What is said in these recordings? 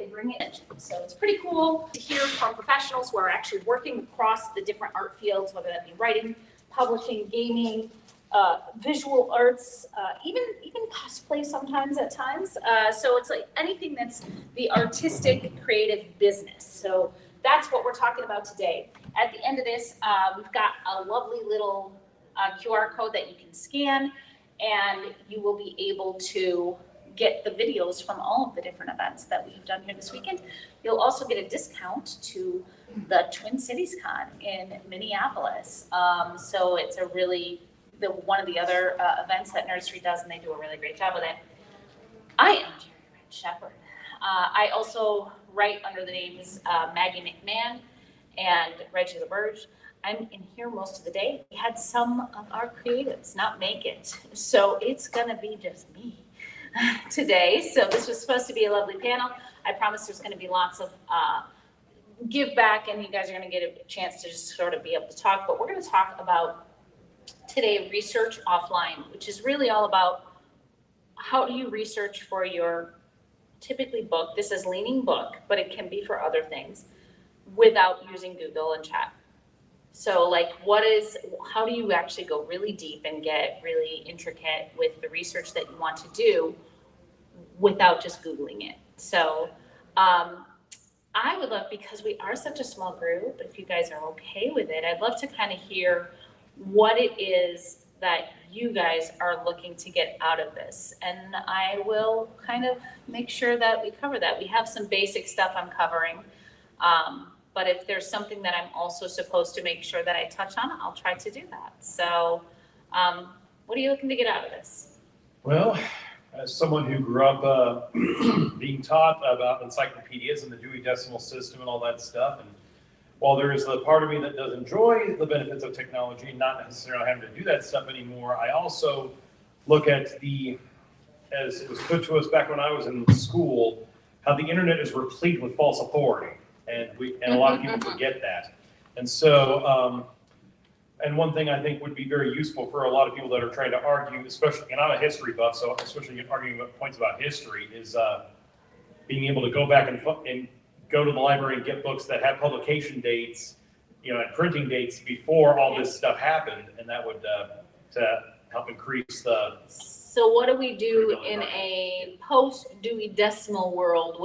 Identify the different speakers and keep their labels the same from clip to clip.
Speaker 1: bring it. So it's pretty cool to hear from professionals who are actually working across the different art fields, whether that be writing, publishing, gaming, visual arts, even cosplay sometimes at times. So it's like anything that's the artistic, creative business. So that's what we're talking about today. At the end of this, we've got a lovely little QR code that you can scan, and you will be able to get the videos from all of the different events that we've done here this weekend. You'll also get a discount to the Twin Cities Con in Minneapolis. So it's a really, one of the other events that Nerdstreet does, and they do a really great job with it. I am Jerry Red Shepherd. I also write under the names Maggie McMahon and Reggie LaBerge. I'm in here most of the day. We had some of our creatives not make it, so it's gonna be just me today. So this was supposed to be a lovely panel. I promise there's gonna be lots of give back, and you guys are gonna get a chance to just sort of be able to talk, but we're gonna talk about today research offline, which is really all about how do you research for your typically book. This is leaning book, but it can be for other things without using Google and chat. So like how do you actually go really deep and get really intricate with the research that you want to do without just Googling it? So I would love, because we are such a small group, if you guys are okay with it, I'd love to kind of hear what it is that you guys are looking to get out of this. And I will kind of make sure that we cover that. We have some basic stuff I'm covering. But if there's something that I'm also supposed to make sure that I touch on, I'll try to do that. So what are you looking to get out of this?
Speaker 2: Well, as someone who grew up being taught about encyclopedias and the Dewey Decimal System and all that stuff, and while there is the part of me that does enjoy the benefits of technology and not necessarily having to do that stuff anymore, I also look at as it was put to us back when I was in school, how the internet is replete with false authority. And a lot of people forget that. And so, and one thing I think would be very useful for a lot of people that are trying to argue, especially, and I'm a history buff, so especially arguing points about history, is being able to go back and go to the library and get books that have publication dates, and printing dates before all this stuff happened, and that would to help increase the.
Speaker 1: So what do we do in a post-Dewey Decimal world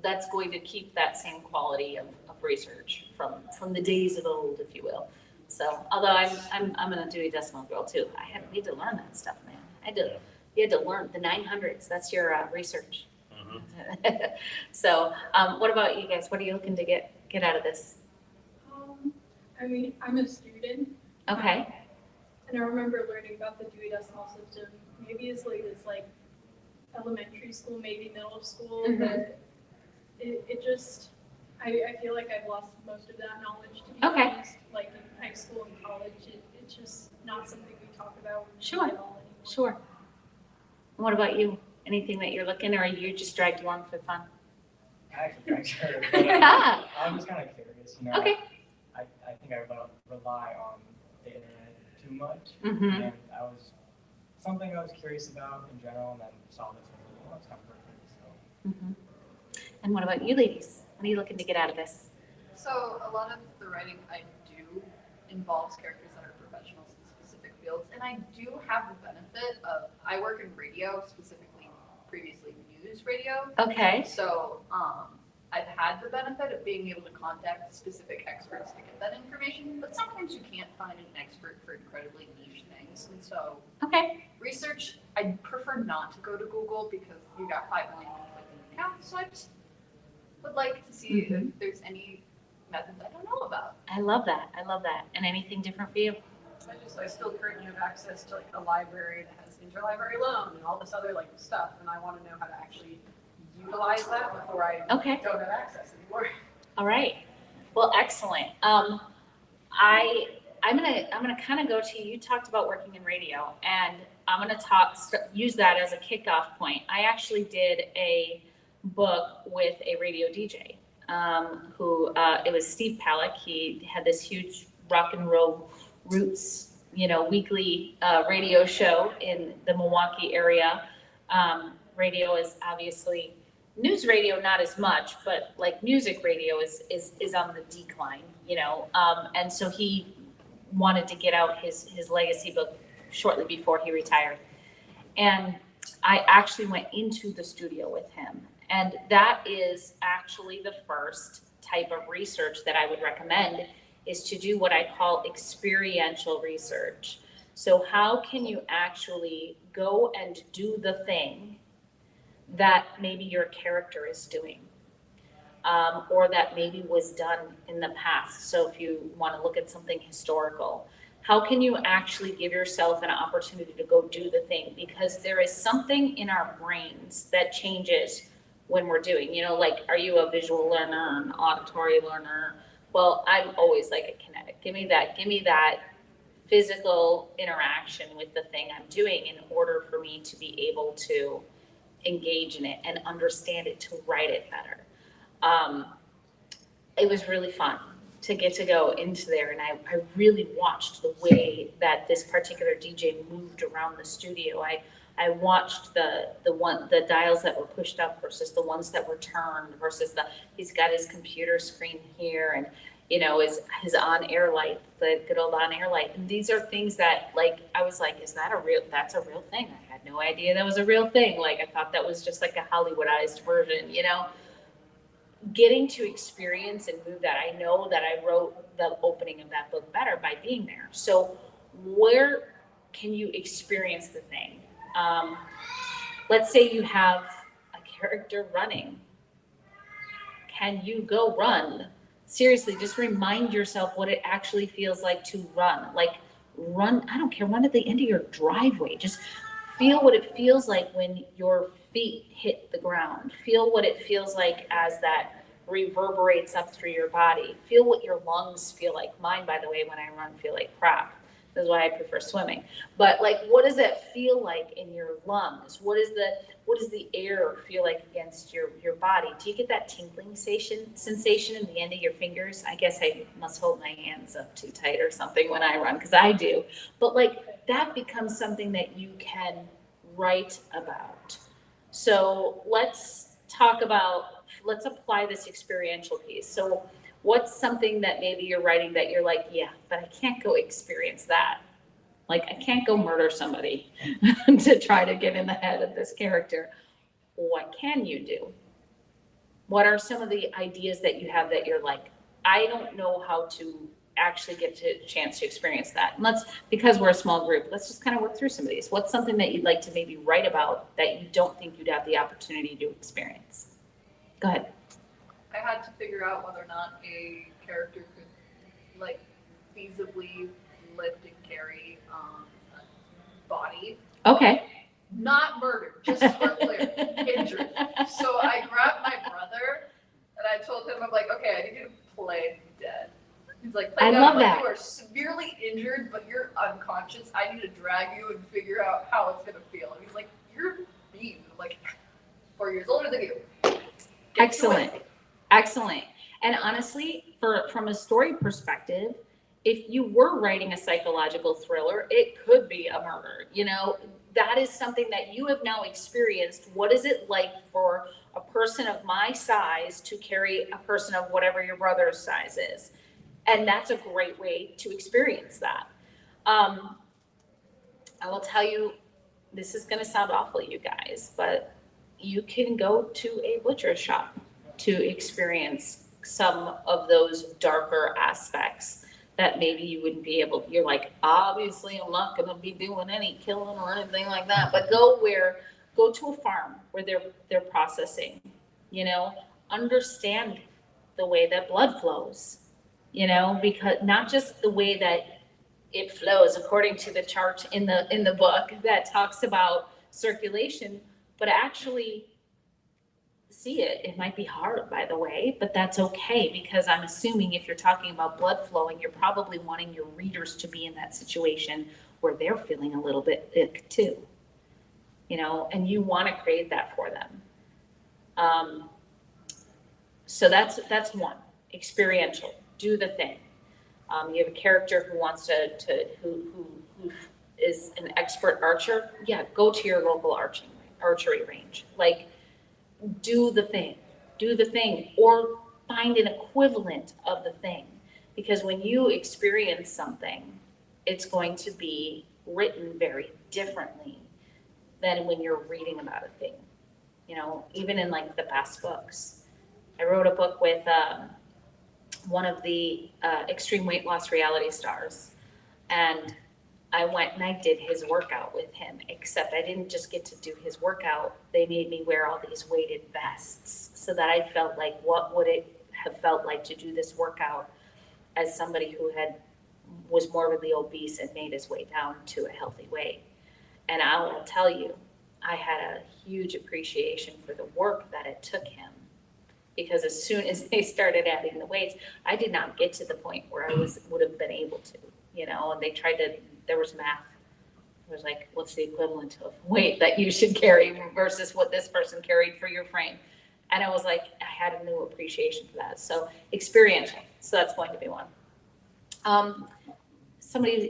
Speaker 1: that's going to keep that same quality of research from the days of old, if you will? So, although I'm a Dewey Decimal girl too, we had to learn that stuff, man. You had to learn the 900s. That's your research. Mm-hmm. So, what about you guys? What are you looking to get out of this?
Speaker 3: I mean, I'm a student.
Speaker 1: Okay.
Speaker 3: And I remember learning about the Dewey Decimal System maybe as late as like elementary school, maybe middle school,
Speaker 1: Mm-hmm.
Speaker 3: but it just, I feel like I've lost most of that knowledge, to be honest. Like in high school and college, it's just not something we talk about
Speaker 1: Sure.
Speaker 3: at all anymore.
Speaker 1: Sure. What about you? Anything that you're looking, or you just dragged along for fun?
Speaker 4: I actually drank sure, but I'm just kind of curious,
Speaker 1: Okay.
Speaker 4: I think I rely on the internet too much,
Speaker 1: Mm-hmm.
Speaker 4: and something I was curious about in general, and then saw this and it's kind of perfect, so.
Speaker 1: Mm-hmm. And what about you ladies? What are you looking to get out of this?
Speaker 5: So a lot of the writing I do involves characters that are professionals in specific fields, and I do have the benefit of, I work in radio, specifically previously news radio.
Speaker 1: Okay.
Speaker 5: So I've had the benefit of being able to contact specific experts to get that information, but sometimes you can't find an expert for incredibly niche things. And so research, I prefer not to go to Google because you got 5 million conflicting accounts. So I just would like to see if there's any methods I don't know about.
Speaker 1: I love that. And anything different for you?
Speaker 6: I still currently have access to like a library that has interlibrary loan and all this other like stuff, and I want to know how to actually utilize that before I don't have access anymore.
Speaker 1: All right. Well, excellent. I'm gonna kind of go to you. You talked about working in radio, and I'm gonna use that as a kickoff point. I actually did a book with a radio DJ who it was Steve Palick. He had this huge rock and roll roots, weekly radio show in the Milwaukee area. Radio is obviously News radio, not as much, but like music radio is on the decline, you know? And so he wanted to get out his legacy book shortly before he retired. And I actually went into the studio with him. And that is actually the first type of research that I would recommend, is to do what I call experiential research. So how can you actually go and do the thing that maybe your character is doing, or that maybe was done in the past? So if you want to look at something historical, how can you actually give yourself an opportunity to go do the thing? Because there is something in our brains that changes when we're doing, you know, like, are you a visual learner, an auditory learner? Well, I'm always like a kinetic. Give me that physical interaction with the thing I'm doing in order for me to be able to engage in it and understand it, to write it better. It was really fun to get to go into there, and I really watched the way that this particular DJ moved around the studio. I watched the dials that were pushed up versus the ones that were turned versus he's got his computer screen here, and you know, his on-air light, the good old on-air light. And these are things that, like, I was like, that's a real thing. I had no idea that was a real thing. Like, I thought that was just like a Hollywoodized version, you know? Getting to experience and move that. I know that I wrote the opening of that book better by being there. So where can you experience the thing? Let's say you have a character running. Can you go run? Seriously, just remind yourself what it actually feels like to run. Like, run, I don't care, run at the end of your driveway. Just feel what it feels like when your feet hit the ground. Feel what it feels like as that reverberates up through your body. Feel what your lungs feel like. Mine, by the way, when I run, feel like crap. That's why I prefer swimming. But like, what does that feel like in your lungs? What does the air feel like against your body? Do you get that tingling sensation in the end of your fingers? I guess I must hold my hands up too tight or something when I run, because I do. But like, that becomes something that you can write about. So let's apply this experiential piece. So what's something that maybe you're writing that you're like, yeah, but I can't go experience that. Like, I can't go murder somebody to try to get in the head of this character. What can you do? What are some of the ideas that you have that you're like, I don't know how to actually get a chance to experience that? And because we're a small group, let's just kind of work through some of these. What's something that you'd like to maybe write about that you don't think you'd have the opportunity to experience? Go ahead.
Speaker 5: I had to figure out whether or not a character could, like, feasibly lift and carry a body.
Speaker 1: Okay.
Speaker 5: Not murdered, just so we're clear, injured. So I grabbed my brother and I told him, I'm like, okay, I need you to play dead. He's like, play
Speaker 1: I
Speaker 5: dead.
Speaker 1: love
Speaker 5: I'm like,
Speaker 1: that.
Speaker 5: you are severely injured, but you're unconscious. I need to drag you and figure out how it's gonna feel. And he's like, you're mean. I'm like, 4 years older than you. Get
Speaker 1: Excellent.
Speaker 5: to it.
Speaker 1: Excellent. And honestly, from a story perspective, if you were writing a psychological thriller, it could be a murder. You know, that is something that you have now experienced. What is it like for a person of my size to carry a person of whatever your brother's size is? And that's a great way to experience that. I will tell you, this is going to sound awful, you guys, but you can go to a butcher shop to experience some of those darker aspects that maybe you wouldn't be able. You're like, obviously I'm not going to be doing any killing or anything like that, but go to a farm where they're processing, you know, understand the way that blood flows, you know, because not just the way that it flows according to the chart in the book that talks about circulation, but actually see it. It might be hard, by the way, but that's okay, because I'm assuming if you're talking about blood flowing, you're probably wanting your readers to be in that situation where they're feeling a little bit ick too, you know, and you want to create that for them. So that's one, experiential, do the thing. You have a character who wants who is an expert archer. Yeah, go to your local archery range. Like, do the thing, or find an equivalent of the thing. Because when you experience something, it's going to be written very differently than when you're reading about a thing. You know, even in like the best books. I wrote a book with one of the extreme weight loss reality stars, and I went and I did his workout with him, except I didn't just get to do his workout. They made me wear all these weighted vests so that I felt like, what would it have felt like to do this workout as somebody who was morbidly obese and made his way down to a healthy weight. And I will tell you, I had a huge appreciation for the work that it took him, because as soon as they started adding the weights, I did not get to the point where I would have been able to, you know, and they tried to, there was math. It was like, what's the equivalent of weight that you should carry versus what this person carried for your frame? And I was like, I had a new appreciation for that. So experiential, so that's going to be one.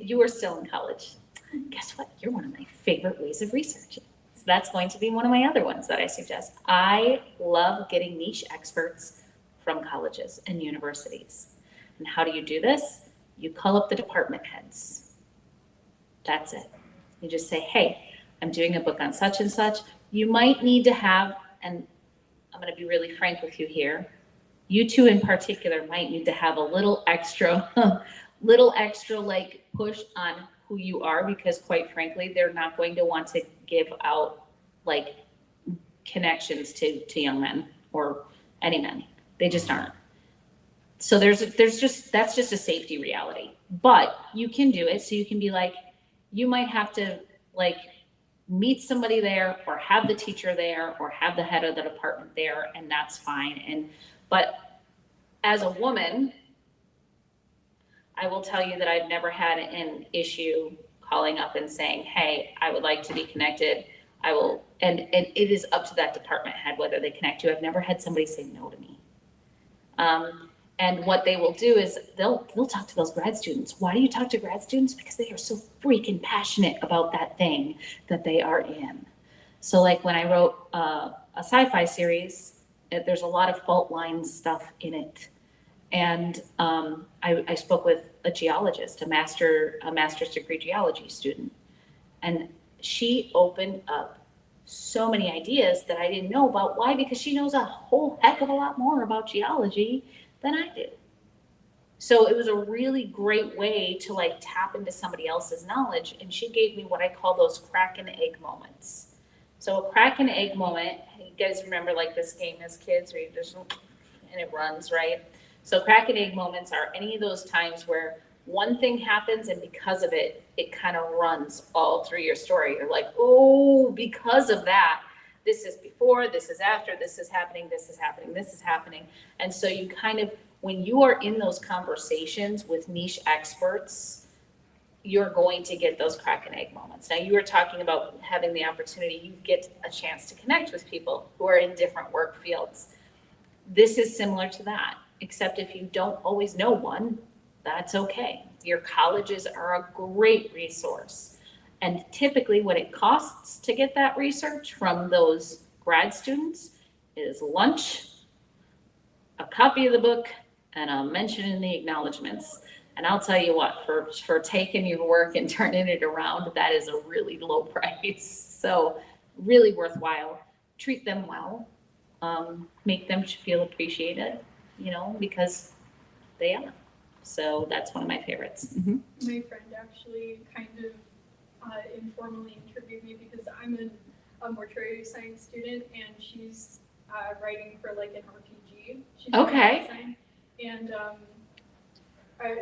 Speaker 1: You were still in college. Guess what? You're one of my favorite ways of researching. So that's going to be one of my other ones that I suggest. I love getting niche experts from colleges and universities. And how do you do this? You call up the department heads. That's it. You just say, hey, I'm doing a book on such and such. You might need to have, and I'm going to be really frank with you here, you two in particular might need to have a little extra like push on who you are, because quite frankly, they're not going to want to give out like connections to young men or any men. They just aren't. So that's just a safety reality, but you can do it. So you can be like, you might have to like meet somebody there, or have the teacher there, or have the head of the department there, and that's fine. But as a woman, I will tell you that I've never had an issue calling up and saying, hey, I would like to be connected. I will, and it is up to that department head whether they connect you. I've never had somebody say no to me. And what they will do is they'll talk to those grad students. Why do you talk to grad students? Because they are so freaking passionate about that thing that they are in. So like when I wrote a sci-fi series, there's a lot of fault line stuff in it. And I spoke with a geologist, a master's degree geology student, and she opened up so many ideas that I didn't know about. Why? Because she knows a whole heck of a lot more about geology than I do. So it was a really great way to like tap into somebody else's knowledge. And she gave me what I call those crack and egg moments. So a crack and egg moment, you guys remember like this game as kids where you just, and it runs, right? So crack and egg moments are any of those times where one thing happens and because of it, it kind of runs all through your story. You're like, oh, because of that, this is before, this is after, this is happening, this is happening, this is happening. And so you kind of, when you are in those conversations with niche experts, you're going to get those crack and egg moments. Now you were talking about having the opportunity, you get a chance to connect with people who are in different work fields. This is similar to that, except if you don't always know one, that's okay. Your colleges are a great resource. And typically what it costs to get that research from those grad students is lunch, a copy of the book, and a mention in the acknowledgments. And I'll tell you what, for taking your work and turning it around, that is a really low price. So really worthwhile. Treat them well, make them feel appreciated, you know, because they are. So that's one of my favorites. Mm-hmm.
Speaker 3: My friend actually kind of informally interviewed me because I'm a mortuary science student and she's writing for like an RPG. She's
Speaker 1: Okay.
Speaker 3: Design. And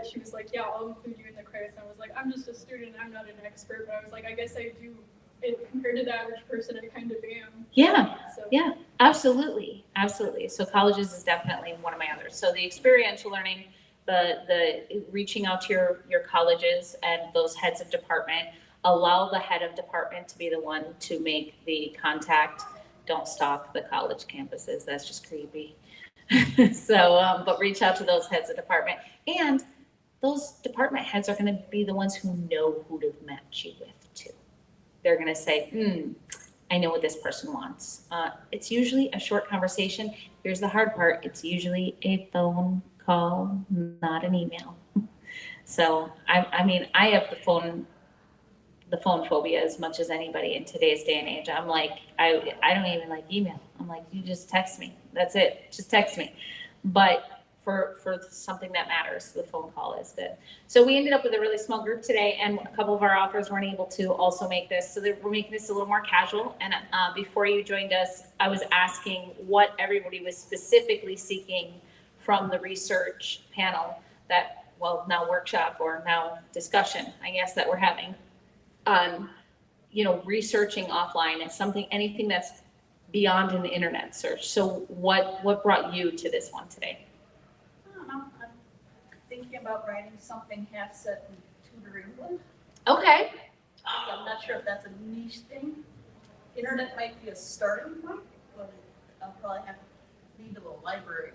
Speaker 3: she was like, yeah, I'll include you in the credits. And I was like, I'm just a student, I'm not an expert. But I was like, I guess I do, compared to the average person, I kind of am.
Speaker 1: Yeah,
Speaker 3: So.
Speaker 1: yeah, absolutely, absolutely. So colleges is definitely one of my others. So the experiential learning, the reaching out to your colleges and those heads of department, allow the head of department to be the one to make the contact. Don't stalk the college campuses, that's just creepy. So, but reach out to those heads of department, and those department heads are going to be the ones who know who to match you with too. They're going to say, I know what this person wants. It's usually a short conversation. Here's the hard part. It's usually a phone call, not an email. So I mean, I have the phone phobia as much as anybody in today's day and age. I'm like, I don't even like email. I'm like, you just text me. That's it. Just text me. But for something that matters, the phone call is good. So we ended up with a really small group today, and a couple of our authors weren't able to also make this. So we're making this a little more casual. And before you joined us, I was asking what everybody was specifically seeking from the research panel that, well, now workshop or now discussion, I guess, that we're having on, researching offline is anything that's beyond an internet search. So what brought you to this one today?
Speaker 7: I don't know. I'm thinking about writing something half set in Tudor England.
Speaker 1: Okay.
Speaker 7: I'm not sure if that's a niche thing. Internet might be a starting point, but I'll probably have to need a little library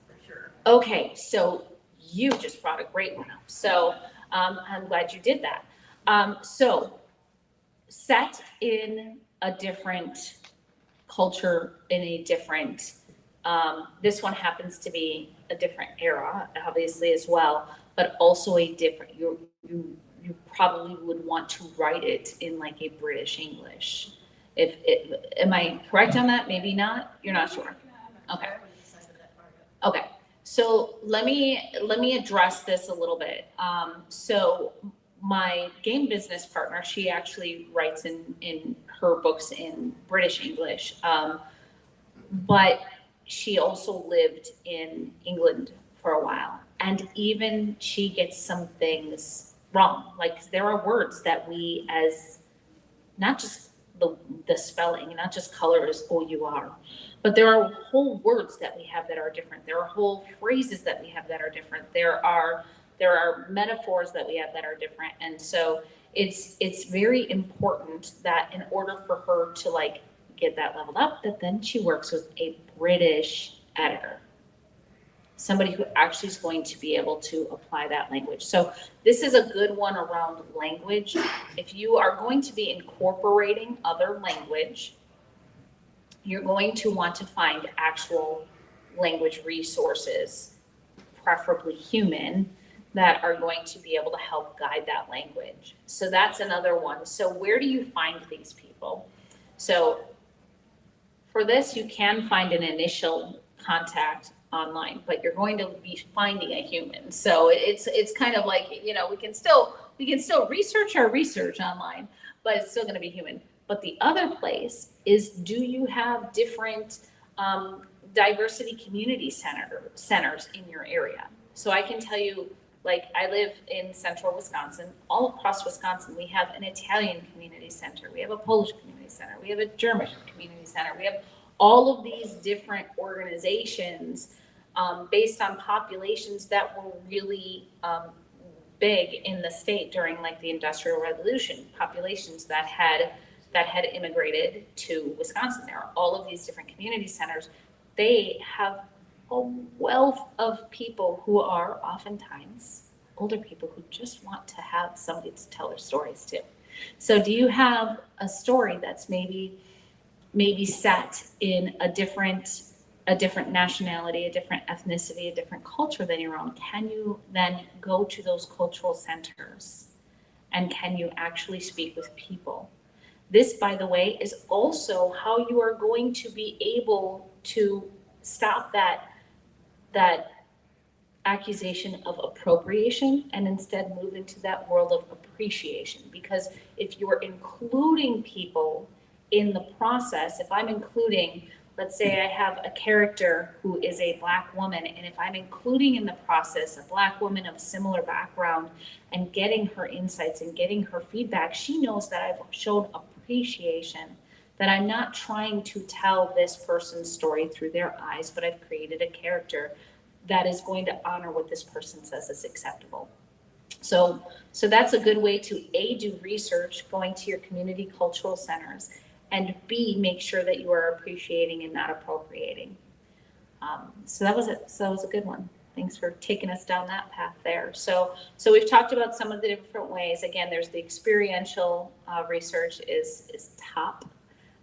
Speaker 7: for sure.
Speaker 1: Okay, so you just brought a great one up. So I'm glad you did that. So set in a different culture, in a different, this one happens to be a different era, obviously, as well, but also a different, you probably would want to write it in like a British English. Am I correct on that? Maybe not? You're not sure? Okay.
Speaker 7: I haven't decided that part yet.
Speaker 1: Okay, so let me address this a little bit. So my game business partner, she actually writes in her books in British English, but she also lived in England for a while, and even she gets some things wrong. Like there are words that we, as not just the spelling, not just colors, O-U-R, but there are whole words that we have that are different. There are whole phrases that we have that are different. There are metaphors that we have that are different. And so it's very important that in order for her to like get that leveled up, that then she works with a British editor, somebody who actually is going to be able to apply that language. So this is a good one around language. If you are going to be incorporating other language, you're going to want to find actual language resources, preferably human, that are going to be able to help guide that language. So that's another one. So where do you find these people? So for this, you can find an initial contact online, but you're going to be finding a human. So it's kind of like, we can still research our research online, but it's still going to be human. But the other place is, do you have different diversity community centers in your area? So I can tell you, like I live in central Wisconsin. All across Wisconsin, we have an Italian community center. We have a Polish community center. We have a German community center. We have all of these different organizations based on populations that were really big in the state during like the Industrial Revolution, populations that had immigrated to Wisconsin. There are all of these different community centers. They have a wealth of people who are oftentimes older people who just want to have somebody to tell their stories to. So do you have a story that's maybe set in a different nationality, a different ethnicity, a different culture than your own? Can you then go to those cultural centers and can you actually speak with people? This, by the way, is also how you are going to be able to stop that accusation of appropriation and instead move into that world of appreciation. Because if you're including people in the process, if I'm including, let's say I have a character who is a Black woman, and if I'm including in the process a Black woman of similar background and getting her insights and getting her feedback, she knows that I've shown appreciation, that I'm not trying to tell this person's story through their eyes, but I've created a character that is going to honor what this person says is acceptable. So that's a good way to A, do research, going to your community cultural centers, and B, make sure that you are appreciating and not appropriating. So that was it. So that was a good one. Thanks for taking us down that path there. So we've talked about some of the different ways. Again, there's the experiential research is top.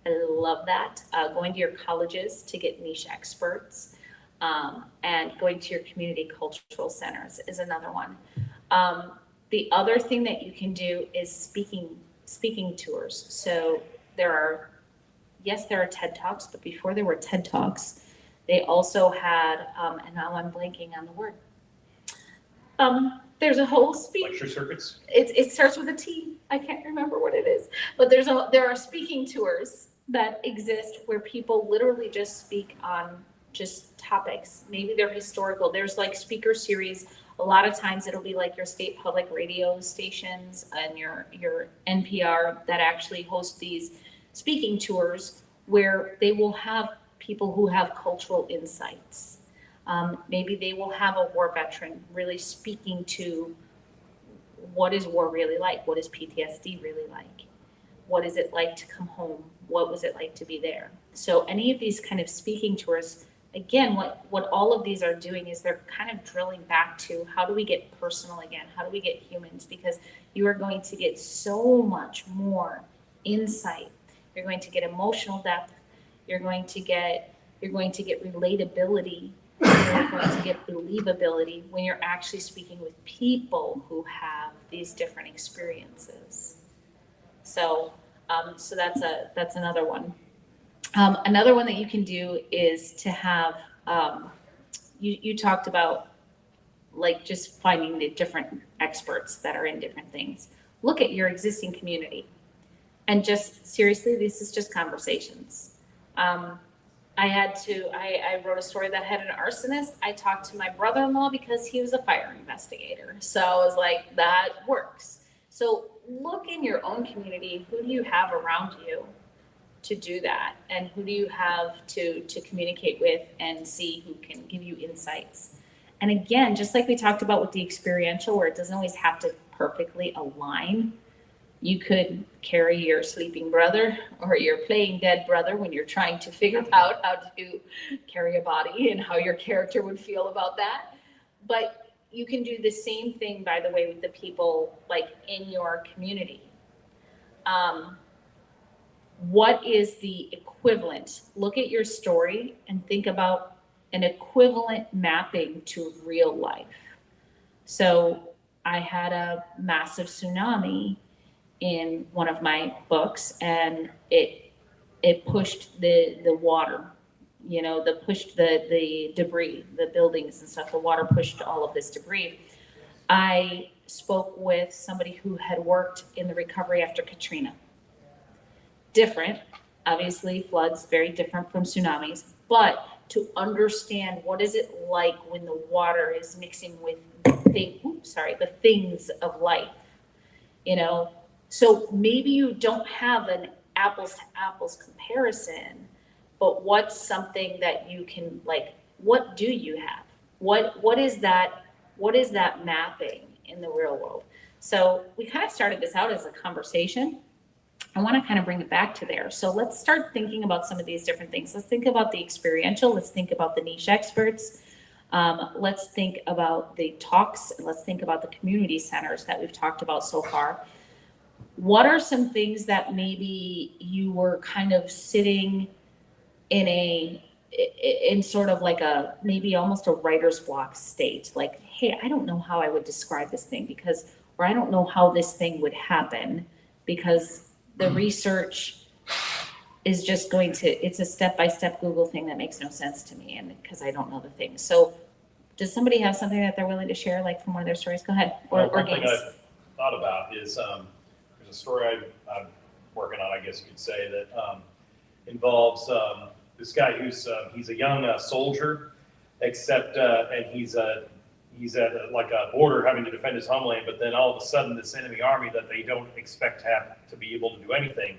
Speaker 1: I love that. Going to your colleges to get niche experts, and going to your community cultural centers is another one. The other thing that you can do is speaking tours. So there are TED Talks, but before there were TED Talks, they also had, and now I'm blanking on the word. There's a whole
Speaker 2: Lecture circuits?
Speaker 1: it starts with a T. I can't remember what it is, but there are speaking tours that exist where people literally just speak on just topics. Maybe they're historical. There's like speaker series. A lot of times it'll be like your state public radio stations and your NPR that actually host these speaking tours where they will have people who have cultural insights. Maybe they will have a war veteran really speaking to what is war really like? What is PTSD really like? What is it like to come home? What was it like to be there? So any of these kind of speaking tours, again, what all of these are doing is they're kind of drilling back to how do we get personal again? How do we get humans? Because you are going to get so much more insight. You're going to get emotional depth. You're going to get relatability. You're going to get believability when you're actually speaking with people who have these different experiences. So that's another one. Another one that you can do is to have, you talked about like just finding the different experts that are in different things. Look at your existing community and just seriously, this is just conversations. I wrote a story that had an arsonist. I talked to my brother-in-law because he was a fire investigator. So I was like, that works. So look in your own community, who do you have around you to do that? And who do you have to communicate with and see who can give you insights? And again, just like we talked about with the experiential, where it doesn't always have to perfectly align, you could carry your sleeping brother or your playing dead brother when you're trying to figure out how to carry a body and how your character would feel about that. But you can do the same thing, by the way, with the people like in your community. What is the equivalent? Look at your story and think about an equivalent mapping to real life. So I had a massive tsunami in one of my books, and it pushed the water, pushed the debris, the buildings and stuff. The water pushed all of this debris. I spoke with somebody who had worked in the recovery after Katrina. Different, obviously, floods very different from tsunamis, but to understand what is it like when the water is mixing with the things of life, So maybe you don't have an apples to apples comparison, but what's something that you can what do you have? What is that mapping in the real world? So we kind of started this out as a conversation. I want to kind of bring it back to there. So let's start thinking about some of these different things. Let's think about the experiential. Let's think about the niche experts. Let's think about the talks. And let's think about the community centers that we've talked about so far. What are some things that maybe you were kind of sitting in sort of like maybe almost a writer's block state? Like, hey, I don't know how I would describe this thing or I don't know how this thing would happen because the research is just it's a step-by-step Google thing that makes no sense to me, and because I don't know the thing. So does somebody have something that they're willing to share, like from one of their stories? Go ahead. Or
Speaker 2: One
Speaker 1: games.
Speaker 2: thing I've thought about is there's a story I'm working on, I guess you could say, that involves this guy he's a young soldier, except and he's at a border having to defend his homeland, but then all of a sudden this enemy army that they don't expect to be able to do anything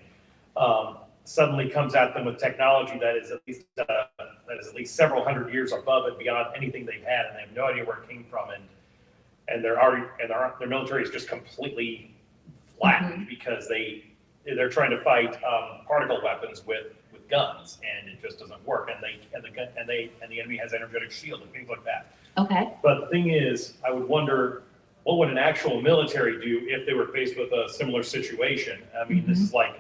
Speaker 2: suddenly comes at them with technology that is at least several hundred years above and beyond anything they've had, and they have no idea where it came from, and their military is just completely flattened because they're trying to fight particle weapons with guns, and it just doesn't work, and the enemy has energetic shield and things like that.
Speaker 1: Okay.
Speaker 2: But the thing is, I would wonder, what would an actual military do if they were faced with a similar situation? I mean, this is like,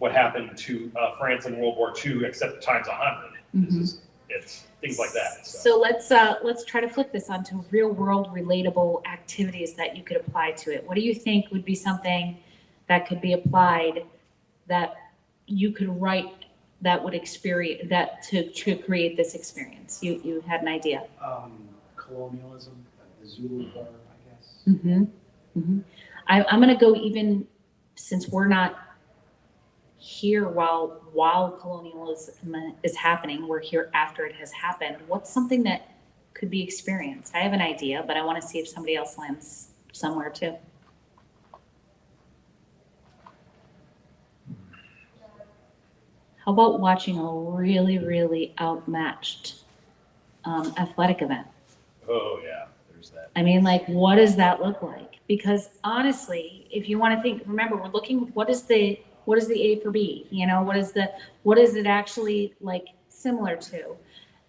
Speaker 2: what happened to France in World War II, except times 100. It's things like that.
Speaker 1: So let's try to flip this onto real world relatable activities that you could apply to it. What do you think would be something that could be applied that you could write that would experience that to create this experience? You had an idea.
Speaker 8: Colonialism, the Zulu War, I guess.
Speaker 1: I'm going to go, even since we're not here while colonialism is happening, we're here after it has happened. What's something that could be experienced? I have an idea, but I want to see if somebody else lands somewhere too. How about watching a really, really outmatched athletic event?
Speaker 2: Oh yeah, there's that.
Speaker 1: I mean, like, what does that look like? Because honestly, if you want to think, remember, we're looking, what is the A for B? You know, what is it actually like similar to?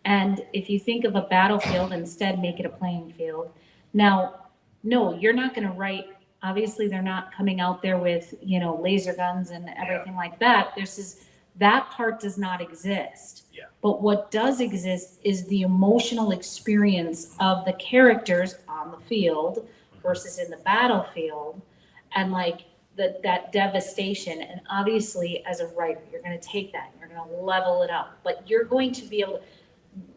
Speaker 1: And if you think of a battlefield, instead make it a playing field. Now, no, you're not going to write, obviously they're not coming out there with, you know, laser guns and everything like that. That part does not exist.
Speaker 2: Yeah.
Speaker 1: But what does exist is the emotional experience of the characters on the field versus in the battlefield, and like that devastation. And obviously, as a writer, you're going to take that, you're going to level it up, but you're going to be able to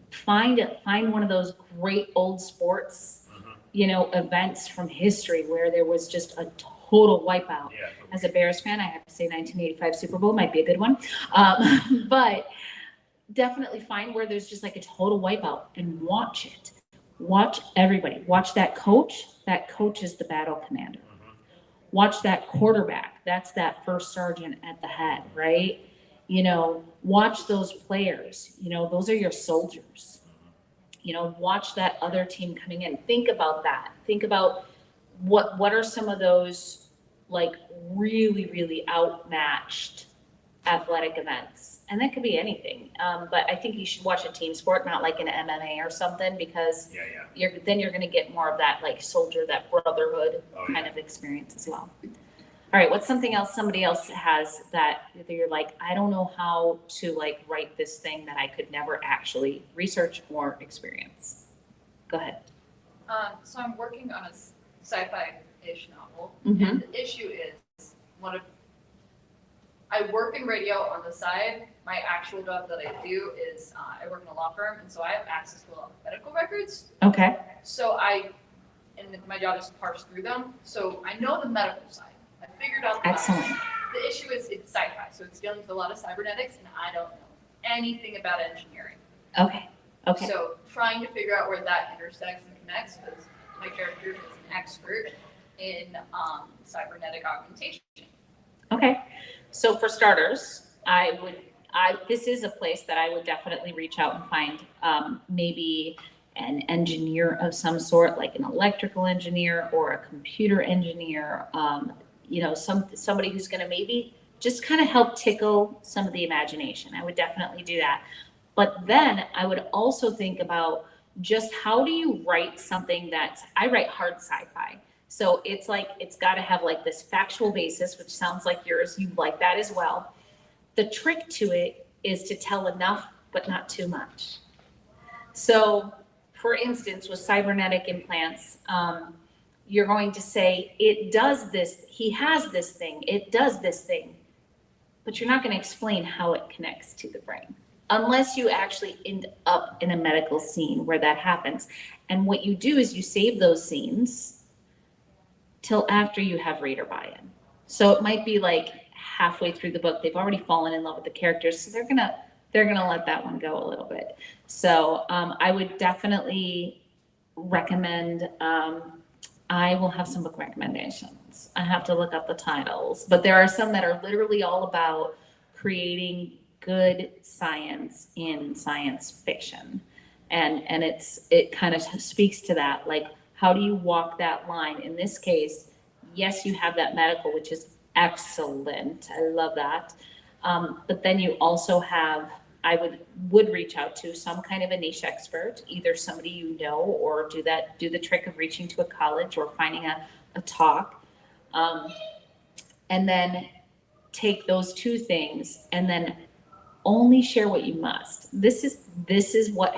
Speaker 1: find one of those great old sports, you know, events from history where there was just a total wipeout.
Speaker 2: Yeah.
Speaker 1: As a Bears fan, I have to say 1985 Super Bowl might be a good one. But definitely find where there's just like a total wipeout and watch it. Watch everybody. Watch that coach. That coach is the battle commander. Watch that quarterback. That's that first sergeant at the head, right? You know, watch those players. You know, those are your soldiers. You know, watch that other team coming in. Think about that. Think about what are some of those like really, really outmatched athletic events. And that could be anything. But I think you should watch a team sport, not like an MMA or something, because you're going to get more of that like soldier, that brotherhood kind of experience as well. All right, what's something else somebody else has that you're like, I don't know how to like write this thing that I could never actually research or experience? Go ahead.
Speaker 5: So I'm working on a sci-fi-ish novel,
Speaker 1: Mm-hmm.
Speaker 5: and the issue is I work in radio on the side. My actual job that I do is I work in a law firm, and so I have access to a lot of medical records.
Speaker 1: Okay.
Speaker 5: So my job is to parse through them. So I know the medical side. I figured out the
Speaker 1: Excellent.
Speaker 5: medical side. The issue is it's sci-fi, so it's dealing with a lot of cybernetics, and I don't know anything about engineering.
Speaker 1: Okay.
Speaker 5: So trying to figure out where that intersects and connects, because my character is an expert in cybernetic augmentation.
Speaker 1: Okay. So for starters, this is a place that I would definitely reach out and find maybe an engineer of some sort, like an electrical engineer or a computer engineer, you know, somebody who's going to maybe just kind of help tickle some of the imagination. I would definitely do that. But then I would also think about just how do you write something I write hard sci-fi. So it's like, it's got to have like this factual basis, which sounds like yours. You like that as well. The trick to it is to tell enough, but not too much. So for instance, with cybernetic implants, you're going to say, it does this, he has this thing, it does this thing, but you're not going to explain how it connects to the brain, unless you actually end up in a medical scene where that happens. And what you do is you save those scenes till after you have reader buy-in. So it might be like halfway through the book, they've already fallen in love with the characters, so they're gonna let that one go a little bit. So I would definitely recommend, I will have some book recommendations. I have to look up the titles, but there are some that are literally all about creating good science in science fiction. And it kind of speaks to that, like, how do you walk that line? In this case, yes, you have that medical, which is excellent. I love that. But then you also have, I would reach out to some kind of a niche expert, either somebody you know, or do the trick of reaching to a college or finding a talk. And then take those two things and then only share what you must. This is what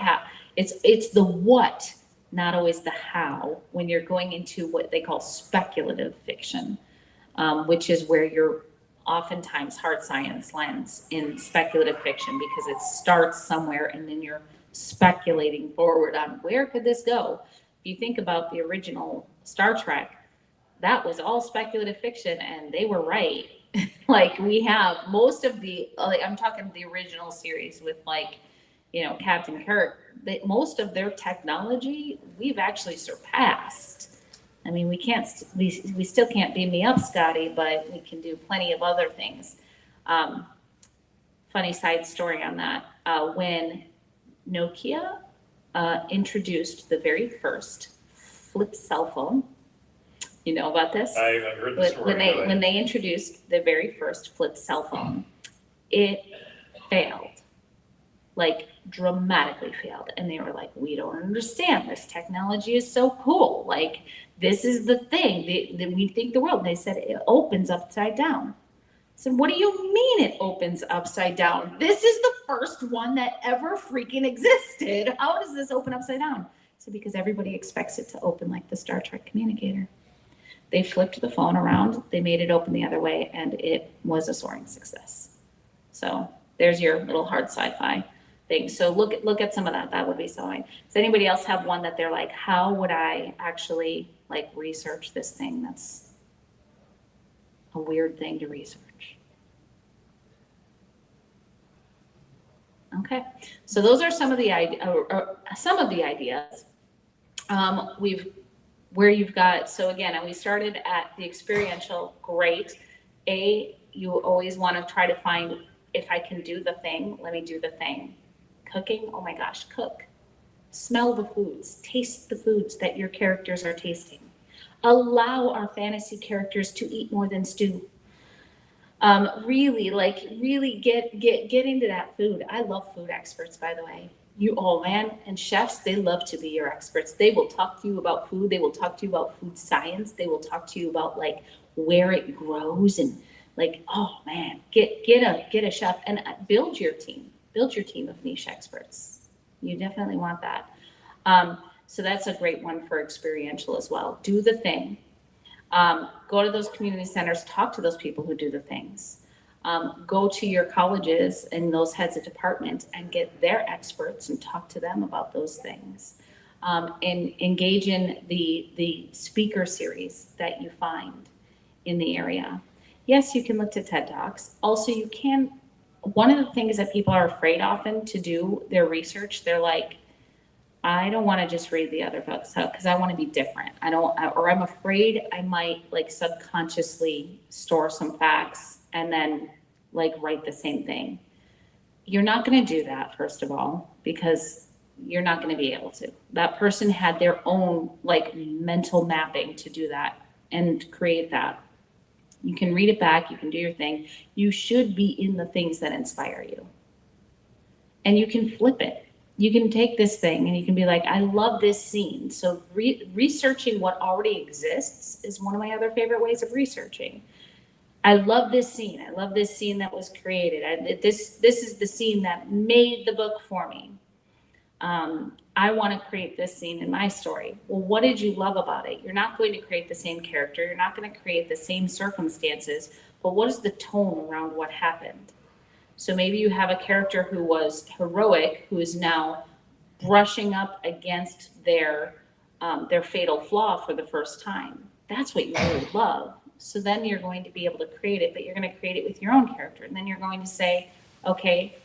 Speaker 1: it's the what, not always the how, when you're going into what they call speculative fiction, which is where you're oftentimes hard science lands in speculative fiction because it starts somewhere and then you're speculating forward on where could this go. If you think about the original Star Trek, that was all speculative fiction and they were right. Like we have most of the, like, I'm talking the original series with like, you know, Captain Kirk, that most of their technology we've actually surpassed. I mean, we still can't beam me up, Scotty, but we can do plenty of other things. Funny side story on that. When Nokia introduced the very first flip cell phone, you know about this?
Speaker 2: I've heard the story.
Speaker 1: When they introduced the very first flip cell phone, it failed, like dramatically failed. And they were like, we don't understand. This technology is so cool. Like, this is the thing that we think the world. And they said, it opens upside down. I said, what do you mean it opens upside down? This is the first one that ever freaking existed. How does this open upside down? So because everybody expects it to open like the Star Trek communicator. They flipped the phone around, they made it open the other way, and it was a soaring success. So there's your little hard sci-fi thing. So look at some of that. That would be so nice. Does anybody else have one that they're like, how would I actually like research this thing that's a weird thing to research? Okay, so those are some of the ideas. Where you've got, so again, and we started at the experiential, great. You always want to try to find, if I can do the thing, let me do the thing. Cooking, oh my gosh, cook. Smell the foods, taste the foods that your characters are tasting. Allow our fantasy characters to eat more than stew. Really get into that food. I love food experts, by the way. And chefs, they love to be your experts. They will talk to you about food. They will talk to you about food science. They will talk to you about like where it grows and like, oh man, get a chef and build your team of niche experts. You definitely want that. So that's a great one for experiential as well. Do the thing. Go to those community centers, talk to those people who do the things. Go to your colleges and those heads of department and get their experts and talk to them about those things. And engage in the speaker series that you find in the area. Yes, you can look to TED Talks. Also, you can, one of the things that people are afraid often to do their research, they're like, I don't want to just read the other books because I want to be different. I'm afraid I might like subconsciously store some facts and then like write the same thing. You're not going to do that, first of all, because you're not going to be able to. That person had their own like mental mapping to do that and create that. You can read it back, you can do your thing. You should be in the things that inspire you. And you can flip it. You can take this thing and you can be like, I love this scene. So researching what already exists is one of my other favorite ways of researching. I love this scene. I love this scene that was created. This is the scene that made the book for me. I want to create this scene in my story. Well, what did you love about it? You're not going to create the same character. You're not going to create the same circumstances, but what is the tone around what happened? So maybe you have a character who was heroic, who is now brushing up against their fatal flaw for the first time. That's what you really love. So then you're going to be able to create it, but you're going to create it with your own character. And then you're going to say, okay,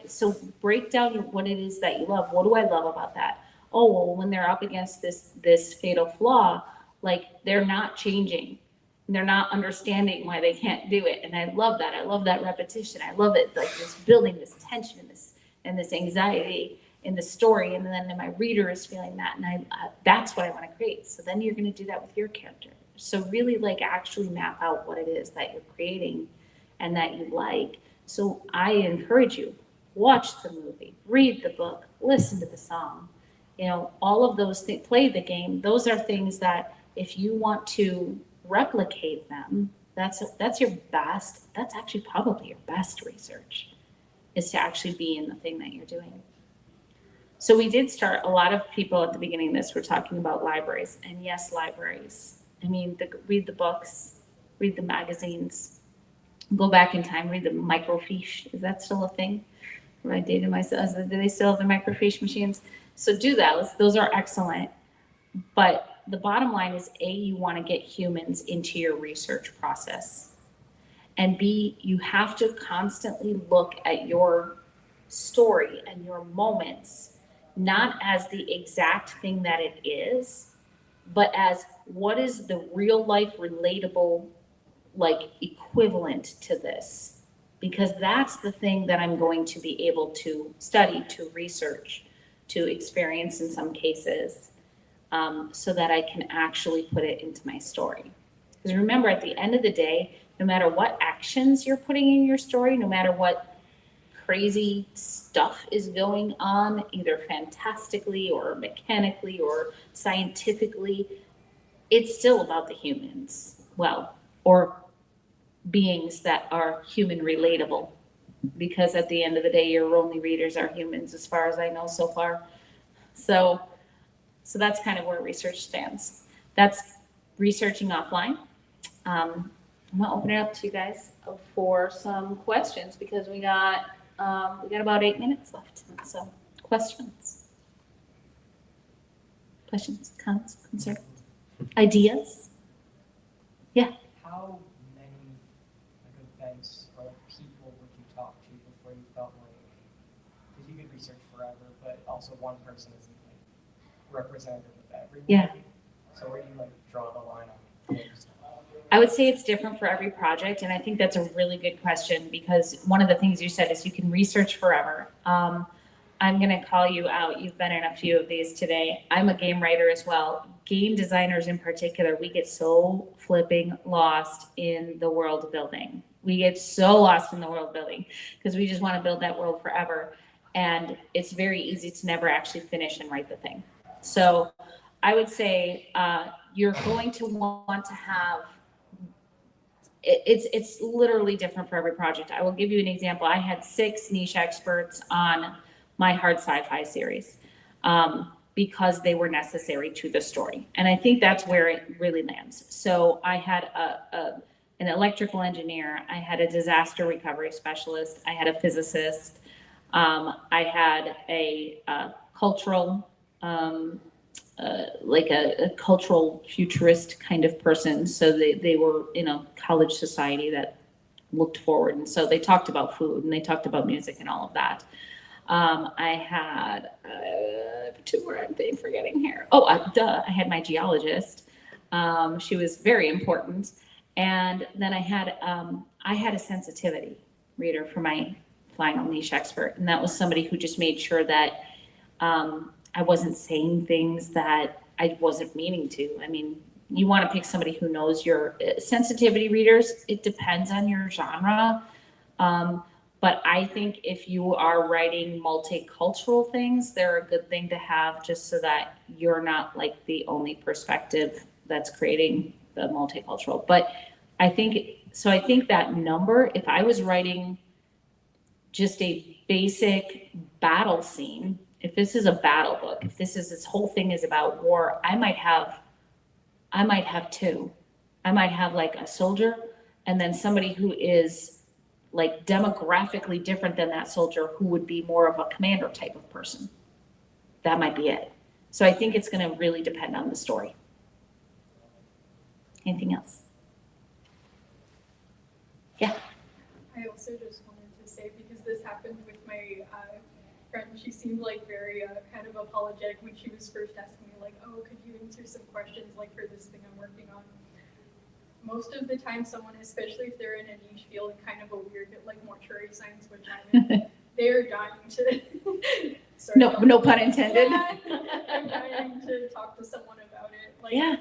Speaker 1: so break down what it is that you love. What do I love about that? Oh, well, when they're up against this fatal flaw, like they're not changing. They're not understanding why they can't do it. And I love that. I love that repetition. I love it, like this building this tension and this anxiety in the story. And then my reader is feeling that. And that's what I want to create. So then you're going to do that with your character. So really like actually map out what it is that you're creating and that you like. So I encourage you, watch the movie, read the book, listen to the song, all of those things, play the game. Those are things that if you want to replicate them, That's your best, that's actually probably your best research, is to actually be in the thing that you're doing. So we did start, a lot of people at the beginning of this were talking about libraries, and yes, libraries. I mean, read the books, read the magazines, go back in time, read the microfiche. Is that still a thing? Am I dating myself? Do they still have the microfiche machines? So do those are excellent. But the bottom line is, A, you want to get humans into your research process. And B, you have to constantly look at your story and your moments, not as the exact thing that it is, but as what is the real life relatable, like, equivalent to this? Because that's the thing that I'm going to be able to study, to research, to experience in some cases, so that I can actually put it into my story. Because remember, at the end of the day, no matter what actions you're putting in your story, no matter what crazy stuff is going on, either fantastically or mechanically or scientifically, it's still about the humans. Well, or beings that are human relatable. Because at the end of the day, your only readers are humans, as far as I know so far. So that's kind of where research stands. That's researching offline. I'm gonna open it up to you guys for some questions, because we got about 8 minutes left. So questions, comments, concerns, ideas? Yeah.
Speaker 4: How many events or people would you talk to before you felt like, because you could research forever, but also one person isn't representative of everyone.
Speaker 1: Yeah.
Speaker 4: So where do you draw the line on things?
Speaker 1: I would say it's different for every project, and I think that's a really good question, because one of the things you said is you can research forever. I'm going to call you out. You've been in a few of these today. I'm a game writer as well. Game designers in particular, we get so flipping lost in the world building. We get so lost in the world building because we just want to build that world forever. And it's very easy to never actually finish and write the thing. So I would say you're going to want to have, it's literally different for every project. I will give you an example. I had 6 niche experts on my hard sci-fi series because they were necessary to the story. And I think that's where it really lands. So I had an electrical engineer, I had a disaster recovery specialist, I had a physicist, I had a cultural, like a cultural futurist kind of person. So they were in a college society that looked forward. And so they talked about food and they talked about music and all of that. I had 2 more I'm forgetting here. Oh, I had my geologist. She was very important. And then I had a sensitivity reader for my final niche expert. And that was somebody who just made sure that I wasn't saying things that I wasn't meaning to. I mean, you want to pick somebody who knows your sensitivity readers. It depends on your genre. But I think if you are writing multicultural things, they're a good thing to have, just so that you're not like the only perspective that's creating the multicultural. But I think that number, if I was writing just a basic battle scene, if this is a battle book, if this whole thing is about war, I might have 2. I might have like a soldier and then somebody who is like demographically different than that soldier, who would be more of a commander type of person. That might be it. So I think it's going to really depend on the story. Anything else? Yeah.
Speaker 3: I also just wanted to say, because this happened with my friend, she seemed like very kind of apologetic when she was first asking me like, oh, could you answer some questions like for this thing I'm working on? Most of the time someone, especially if they're in a niche field, kind of a weird, like mortuary science, which I'm in, they're dying to, sorry.
Speaker 1: No pun intended.
Speaker 3: I'm dying to talk to someone about it. Like,
Speaker 1: Yeah.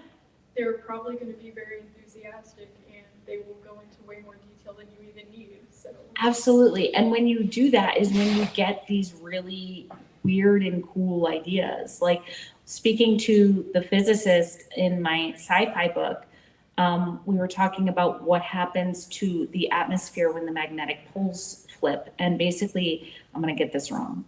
Speaker 3: they're probably going to be very enthusiastic and they will go into way more detail than you even need. So
Speaker 1: Absolutely. And when you do that is when you get these really weird and cool ideas. Like speaking to the physicist in my sci-fi book, we were talking about what happens to the atmosphere when the magnetic poles flip. And basically, I'm going to get this wrong.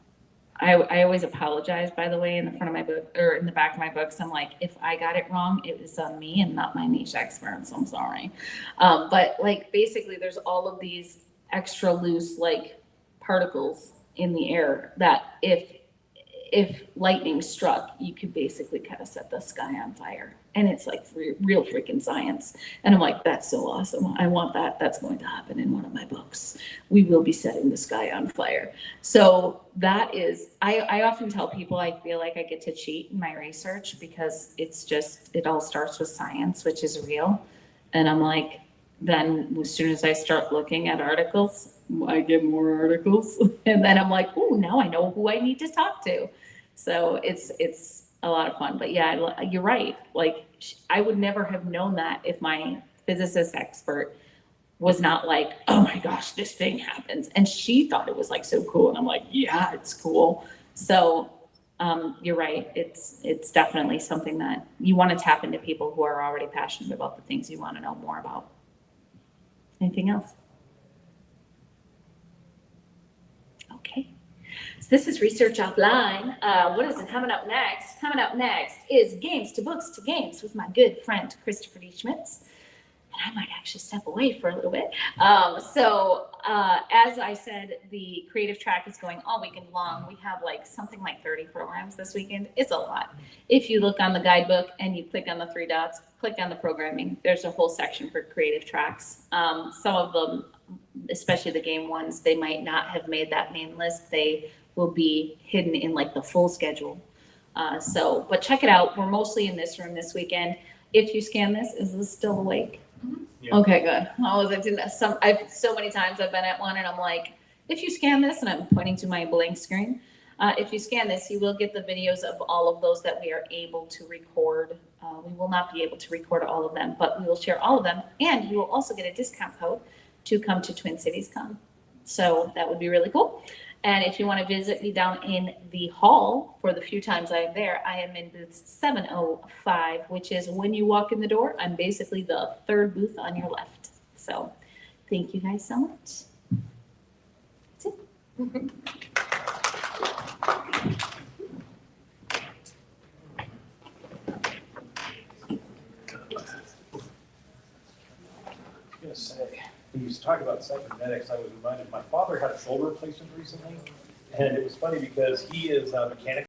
Speaker 1: I always apologize, by the way, in the front of my book or in the back of my books. I'm like, if I got it wrong, it was on me and not my niche experts. I'm sorry. But like basically, there's all of these extra loose like particles in the air that if lightning struck, you could basically kind of set the sky on fire. And it's like real freaking science. And I'm like, that's so awesome. I want that. That's going to happen in one of my books. We will be setting the sky on fire. So that is, I often tell people I feel like I get to cheat in my research because it's just, it all starts with science, which is real. And I'm like, then as soon as I start looking at articles, I get more articles. And then I'm like, oh, now I know who I need to talk to. So it's a lot of fun. But yeah, you're right. Like I would never have known that if my physicist expert was not like, oh my gosh, this thing happens. And she thought it was like so cool. And I'm like, yeah, it's cool. So you're right. It's definitely something that you want to tap into people who are already passionate about the things you want to know more about. Anything else? Okay. So this is Research Offline. What is it coming up next? Coming up next is Games to Books to Games with my good friend, Christopher D. Schmitz. And I might actually step away for a little bit. As I said, the creative track is going all weekend long. We have like something like 30 programs this weekend. It's a lot. If you look on the guidebook and you click on the 3 dots, click on the programming, there's a whole section for creative tracks. Some of them, especially the game ones, they might not have made that main list. They will be hidden in like the full schedule. But check it out. We're mostly in this room this weekend. If you scan this, is this still awake?
Speaker 2: Yeah.
Speaker 1: Okay, good. I've so many times I've been at one and I'm like, if you scan this, and I'm pointing to my blank screen, if you scan this, you will get the videos of all of those that we are able to record. We will not be able to record all of them, but we will share all of them, and you will also get a discount code to come to Twin Cities Con. So that would be really cool. And if you want to visit me down in the hall for the few times I am there, I am in booth 705, which is when you walk in the door, I'm basically the 3rd booth on your left. So thank you guys so much. That's it.
Speaker 2: I was gonna say, when you talk about cybernetics, I was reminded, my father had a shoulder replacement recently, and it was funny because he is a mechanic